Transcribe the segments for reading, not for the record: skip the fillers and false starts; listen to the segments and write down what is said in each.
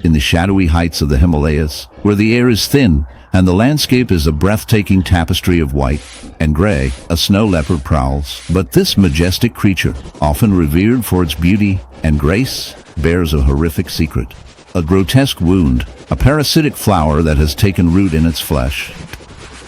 in the shadowy heights of the Himalayas, where the air is thin and the landscape is a breathtaking tapestry of white and gray, a snow leopard prowls. But this majestic creature, often revered for its beauty and grace, bears a horrific secret. A grotesque wound, a parasitic flower that has taken root in its flesh.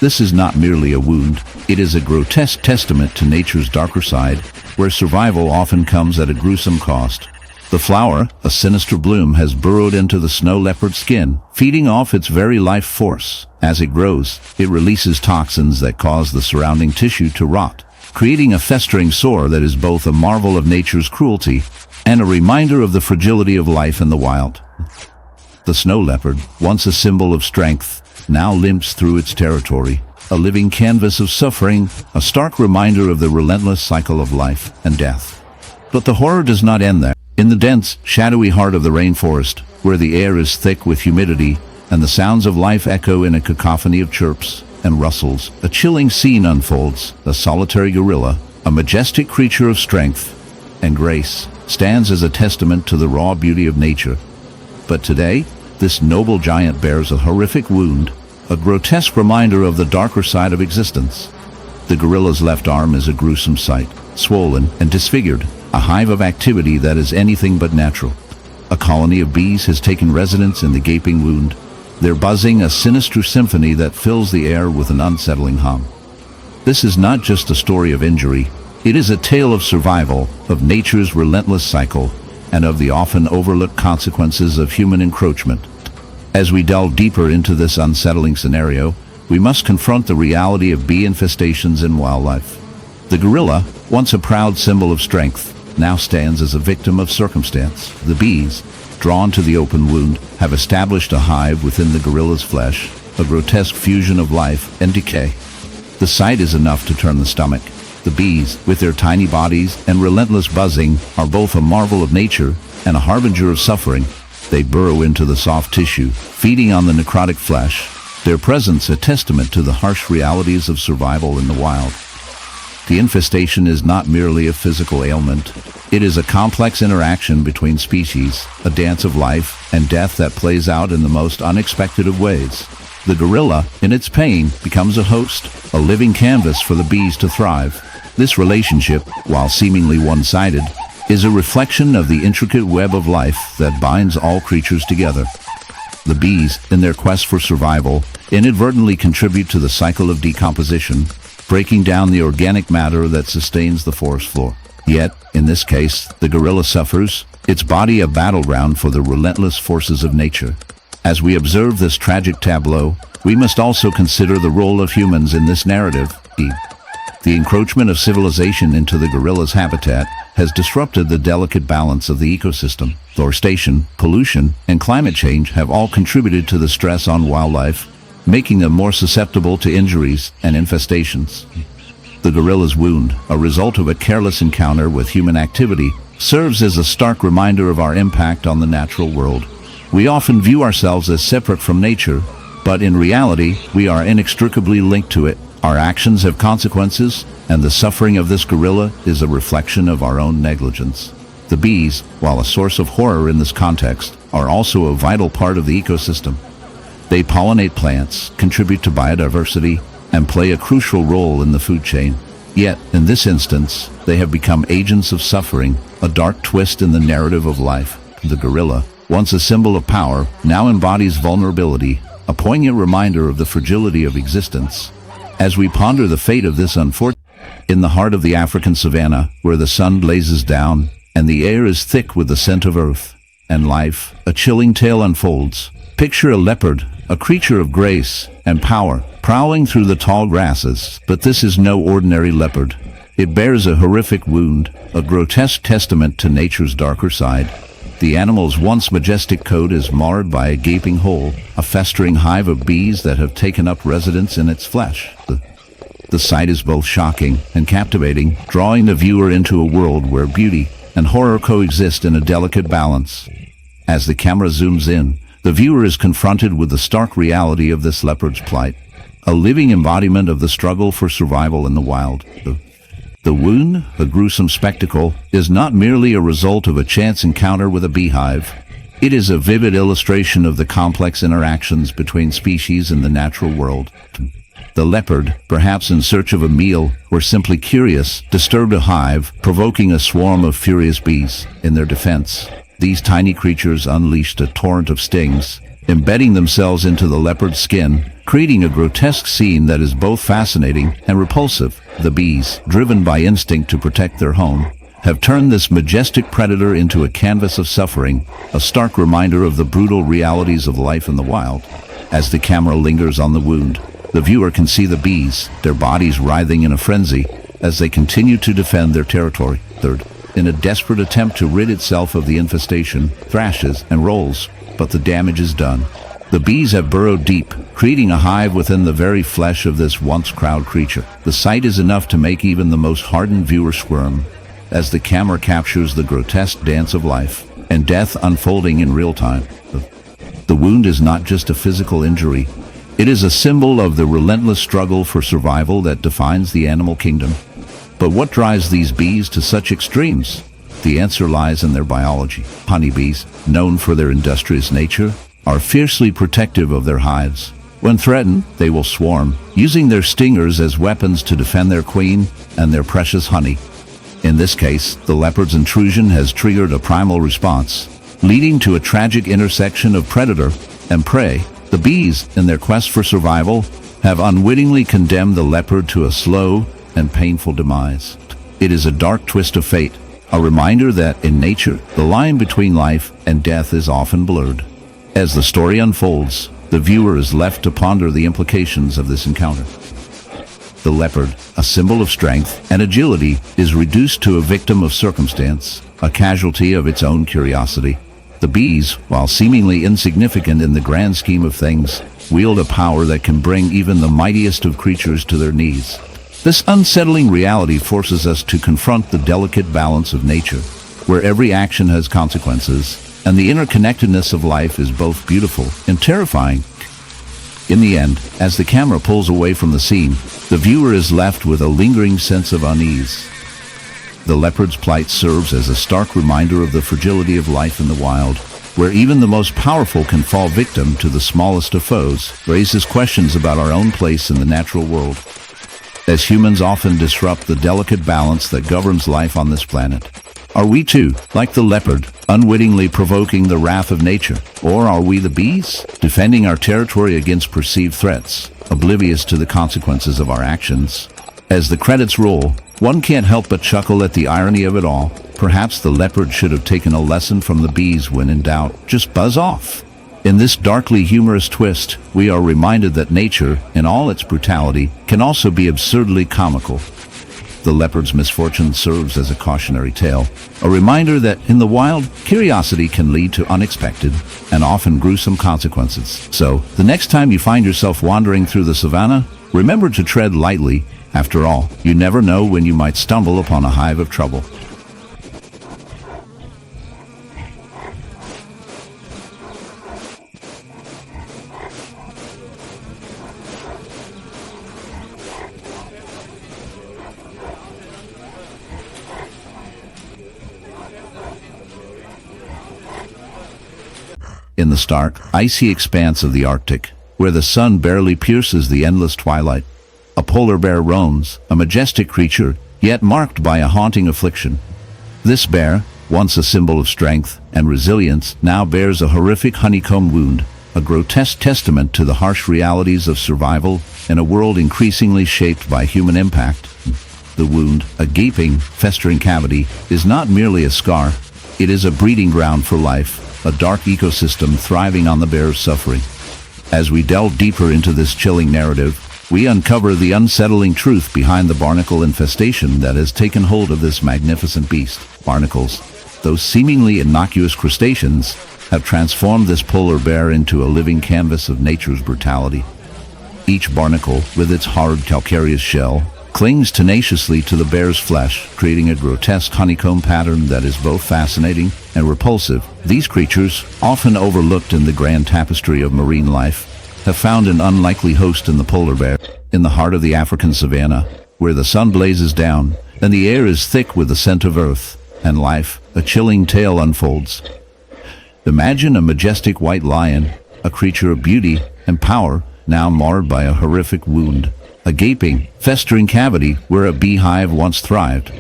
This is not merely a wound, it is a grotesque testament to nature's darker side, where survival often comes at a gruesome cost. The flower, a sinister bloom, has burrowed into the snow leopard's skin, feeding off its very life force. As it grows, it releases toxins that cause the surrounding tissue to rot, creating a festering sore that is both a marvel of nature's cruelty and a reminder of the fragility of life in the wild. The snow leopard, once a symbol of strength, now limps through its territory, a living canvas of suffering, a stark reminder of the relentless cycle of life and death. But the horror does not end there. In the dense, shadowy heart of the rainforest, where the air is thick with humidity and the sounds of life echo in a cacophony of chirps and rustles, a chilling scene unfolds. A solitary gorilla, a majestic creature of strength and grace, stands as a testament to the raw beauty of nature. But today, this noble giant bears a horrific wound, a grotesque reminder of the darker side of existence. The gorilla's left arm is a gruesome sight, swollen and disfigured, a hive of activity that is anything but natural. A colony of bees has taken residence in the gaping wound, their buzzing a sinister symphony that fills the air with an unsettling hum. This is not just a story of injury, it is a tale of survival, of nature's relentless cycle, and of the often overlooked consequences of human encroachment. As we delve deeper into this unsettling scenario, we must confront the reality of bee infestations in wildlife. The gorilla, once a proud symbol of strength, now stands as a victim of circumstance. The bees, drawn to the open wound, have established a hive within the gorilla's flesh, a grotesque fusion of life and decay. The sight is enough to turn the stomach. The bees, with their tiny bodies and relentless buzzing, are both a marvel of nature and a harbinger of suffering. They burrow into the soft tissue, feeding on the necrotic flesh, their presence a testament to the harsh realities of survival in the wild. The infestation is not merely a physical ailment. It is a complex interaction between species, a dance of life and death that plays out in the most unexpected of ways. The gorilla, in its pain, becomes a host, a living canvas for the bees to thrive. This relationship, while seemingly one-sided, is a reflection of the intricate web of life that binds all creatures together. The bees, in their quest for survival, inadvertently contribute to the cycle of decomposition, breaking down the organic matter that sustains the forest floor. Yet, in this case, the gorilla suffers, its body a battleground for the relentless forces of nature. As we observe this tragic tableau, we must also consider the role of humans in this narrative. The encroachment of civilization into the gorilla's habitat has disrupted the delicate balance of the ecosystem. Forestation, pollution, and climate change have all contributed to the stress on wildlife, making them more susceptible to injuries and infestations. The gorilla's wound, a result of a careless encounter with human activity, serves as a stark reminder of our impact on the natural world. We often view ourselves as separate from nature, but in reality, we are inextricably linked to it. Our actions have consequences, and the suffering of this gorilla is a reflection of our own negligence. The bees, while a source of horror in this context, are also a vital part of the ecosystem. They pollinate plants, contribute to biodiversity, and play a crucial role in the food chain. Yet, in this instance, they have become agents of suffering, a dark twist in the narrative of life. The gorilla, once a symbol of power, now embodies vulnerability, a poignant reminder of the fragility of existence. As we ponder the fate of this unfortunate, in the heart of the African savanna, where the sun blazes down and the air is thick with the scent of earth and life, a chilling tale unfolds. Picture a leopard, a creature of grace and power, prowling through the tall grasses. But this is no ordinary leopard. It bears a horrific wound, a grotesque testament to nature's darker side. The animal's once majestic coat is marred by a gaping hole, a festering hive of bees that have taken up residence in its flesh. The sight is both shocking and captivating, drawing the viewer into a world where beauty and horror coexist in a delicate balance. As the camera zooms in, the viewer is confronted with the stark reality of this leopard's plight, a living embodiment of the struggle for survival in the wild. The wound, a gruesome spectacle, is not merely a result of a chance encounter with a beehive. It is a vivid illustration of the complex interactions between species in the natural world. The leopard, perhaps in search of a meal or simply curious, disturbed a hive, provoking a swarm of furious bees. In their defense, these tiny creatures unleashed a torrent of stings, embedding themselves into the leopard's skin, creating a grotesque scene that is both fascinating and repulsive. The bees, driven by instinct to protect their home, have turned this majestic predator into a canvas of suffering, a stark reminder of the brutal realities of life in the wild. As the camera lingers on the wound, the viewer can see the bees, their bodies writhing in a frenzy, as they continue to defend their territory. Third, in a desperate attempt to rid itself of the infestation, thrashes and rolls, but the damage is done. The bees have burrowed deep, creating a hive within the very flesh of this once-proud creature. The sight is enough to make even the most hardened viewer squirm, as the camera captures the grotesque dance of life and death unfolding in real time. The wound is not just a physical injury. It is a symbol of the relentless struggle for survival that defines the animal kingdom. But what drives these bees to such extremes? The answer lies in their biology. Honeybees, known for their industrious nature, are fiercely protective of their hives. When threatened, they will swarm, using their stingers as weapons to defend their queen and their precious honey. In this case, the leopard's intrusion has triggered a primal response, leading to a tragic intersection of predator and prey. The bees, in their quest for survival, have unwittingly condemned the leopard to a slow and painful demise. It is a dark twist of fate, a reminder that, in nature, the line between life and death is often blurred. As the story unfolds, the viewer is left to ponder the implications of this encounter. The leopard, a symbol of strength and agility, is reduced to a victim of circumstance, a casualty of its own curiosity. The bees, while seemingly insignificant in the grand scheme of things, wield a power that can bring even the mightiest of creatures to their knees. This unsettling reality forces us to confront the delicate balance of nature, where every action has consequences, and the interconnectedness of life is both beautiful and terrifying. In the end, as the camera pulls away from the scene, the viewer is left with a lingering sense of unease. The leopard's plight serves as a stark reminder of the fragility of life in the wild, where even the most powerful can fall victim to the smallest of foes. Raises questions about our own place in the natural world, as humans often disrupt the delicate balance that governs life on this planet. Are we too, like the leopard, unwittingly provoking the wrath of nature? Or are we the bees, defending our territory against perceived threats, oblivious to the consequences of our actions? As the credits roll, one can't help but chuckle at the irony of it all. Perhaps the leopard should have taken a lesson from the bees. When in doubt, just buzz off. In this darkly humorous twist, we are reminded that nature, in all its brutality, can also be absurdly comical. The leopard's misfortune serves as a cautionary tale, a reminder that in the wild, curiosity can lead to unexpected and often gruesome consequences. So, the next time you find yourself wandering through the savannah, remember to tread lightly. After all, you never know when you might stumble upon a hive of trouble. In the stark, icy expanse of the Arctic, where the sun barely pierces the endless twilight, a polar bear roams, a majestic creature, yet marked by a haunting affliction. This bear, once a symbol of strength and resilience, now bears a horrific honeycomb wound, a grotesque testament to the harsh realities of survival in a world increasingly shaped by human impact. The wound, a gaping, festering cavity, is not merely a scar. It is a breeding ground for life, a dark ecosystem thriving on the bear's suffering. As we delve deeper into this chilling narrative, we uncover the unsettling truth behind the barnacle infestation that has taken hold of this magnificent beast. Barnacles, those seemingly innocuous crustaceans, have transformed this polar bear into a living canvas of nature's brutality. Each barnacle, with its hard calcareous shell, clings tenaciously to the bear's flesh, creating a grotesque honeycomb pattern that is both fascinating and repulsive. These creatures, often overlooked in the grand tapestry of marine life, have found an unlikely host in the polar bear. In the heart of the African savanna, where the sun blazes down and the air is thick with the scent of earth and life, a chilling tale unfolds. Imagine a majestic white lion, a creature of beauty and power, now marred by a horrific wound, a gaping, festering cavity where a beehive once thrived.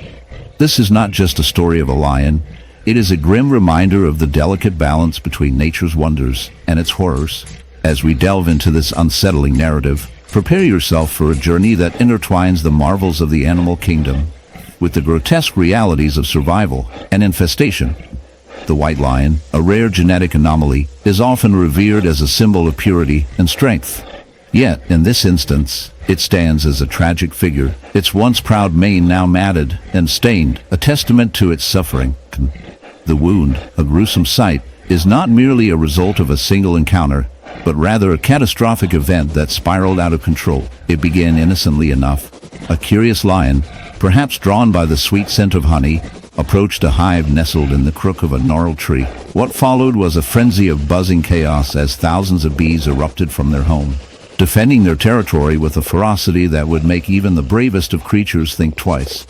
This is not just a story of a lion, it is a grim reminder of the delicate balance between nature's wonders and its horrors. As we delve into this unsettling narrative, prepare yourself for a journey that intertwines the marvels of the animal kingdom with the grotesque realities of survival and infestation. The white lion, a rare genetic anomaly, is often revered as a symbol of purity and strength. Yet, in this instance, it stands as a tragic figure, its once proud mane now matted and stained, a testament to its suffering. The wound, a gruesome sight, is not merely a result of a single encounter, but rather a catastrophic event that spiraled out of control. It began innocently enough. A curious lion, perhaps drawn by the sweet scent of honey, approached a hive nestled in the crook of a gnarled tree. What followed was a frenzy of buzzing chaos as thousands of bees erupted from their home, defending their territory with a ferocity that would make even the bravest of creatures think twice.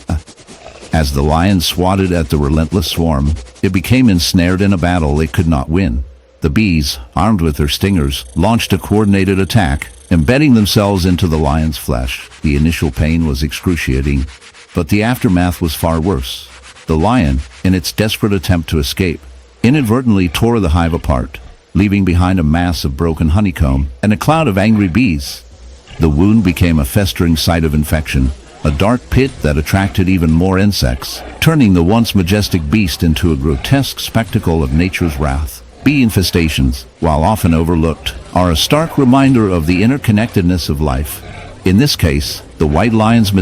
As the lion swatted at the relentless swarm, it became ensnared in a battle it could not win. The bees, armed with their stingers, launched a coordinated attack, embedding themselves into the lion's flesh. The initial pain was excruciating, but the aftermath was far worse. The lion, in its desperate attempt to escape, inadvertently tore the hive apart, leaving behind a mass of broken honeycomb and a cloud of angry bees. The wound became a festering site of infection, a dark pit that attracted even more insects, turning the once majestic beast into a grotesque spectacle of nature's wrath. Bee infestations, while often overlooked, are a stark reminder of the interconnectedness of life. In this case, the white lion's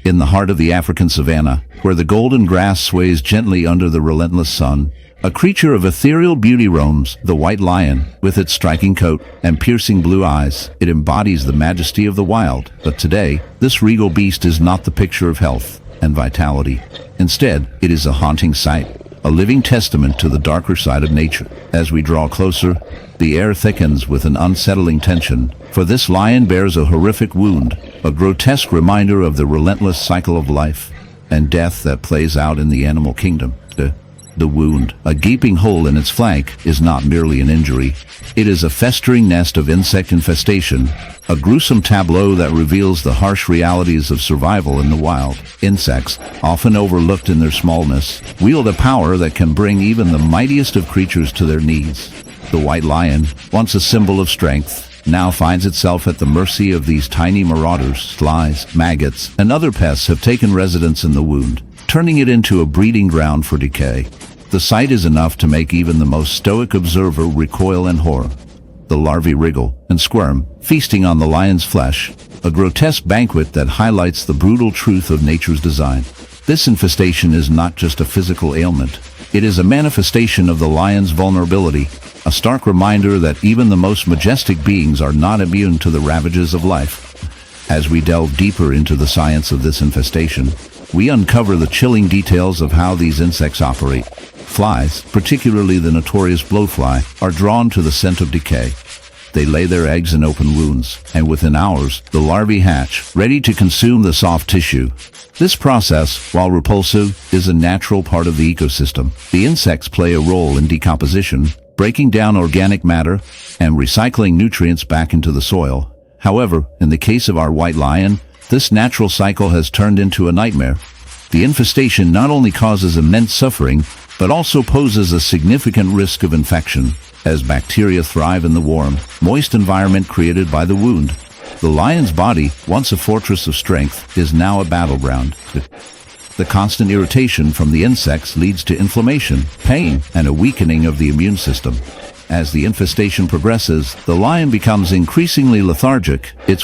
in the heart of the African savanna, where the golden grass sways gently under the relentless sun, a creature of ethereal beauty roams. The white lion, with its striking coat and piercing blue eyes, it embodies the majesty of the wild. But today, this regal beast is not the picture of health and vitality. Instead, it is a haunting sight, a living testament to the darker side of nature. As we draw closer, the air thickens with an unsettling tension, for this lion bears a horrific wound, a grotesque reminder of the relentless cycle of life and death that plays out in the animal kingdom. The wound, a gaping hole in its flank, is not merely an injury. It is a festering nest of insect infestation, a gruesome tableau that reveals the harsh realities of survival in the wild. Insects, often overlooked in their smallness, wield a power that can bring even the mightiest of creatures to their knees. The white lion, once a symbol of strength, now finds itself at the mercy of these tiny marauders. Flies, maggots, and other pests have taken residence in the wound, turning it into a breeding ground for decay. The sight is enough to make even the most stoic observer recoil in horror. The larvae wriggle and squirm, feasting on the lion's flesh, a grotesque banquet that highlights the brutal truth of nature's design. This infestation is not just a physical ailment. It is a manifestation of the lion's vulnerability, a stark reminder that even the most majestic beings are not immune to the ravages of life. As we delve deeper into the science of this infestation, we uncover the chilling details of how these insects operate. Flies, particularly the notorious blowfly, are drawn to the scent of decay. They lay their eggs in open wounds, and within hours, the larvae hatch, ready to consume the soft tissue. This process, while repulsive, is a natural part of the ecosystem. The insects play a role in decomposition, breaking down organic matter and recycling nutrients back into the soil. However, in the case of our white lion, this natural cycle has turned into a nightmare. The infestation not only causes immense suffering, but also poses a significant risk of infection, as bacteria thrive in the warm, moist environment created by the wound. The lion's body, once a fortress of strength, is now a battleground. The constant irritation from the insects leads to inflammation, pain, and a weakening of the immune system. As the infestation progresses, the lion becomes increasingly lethargic, its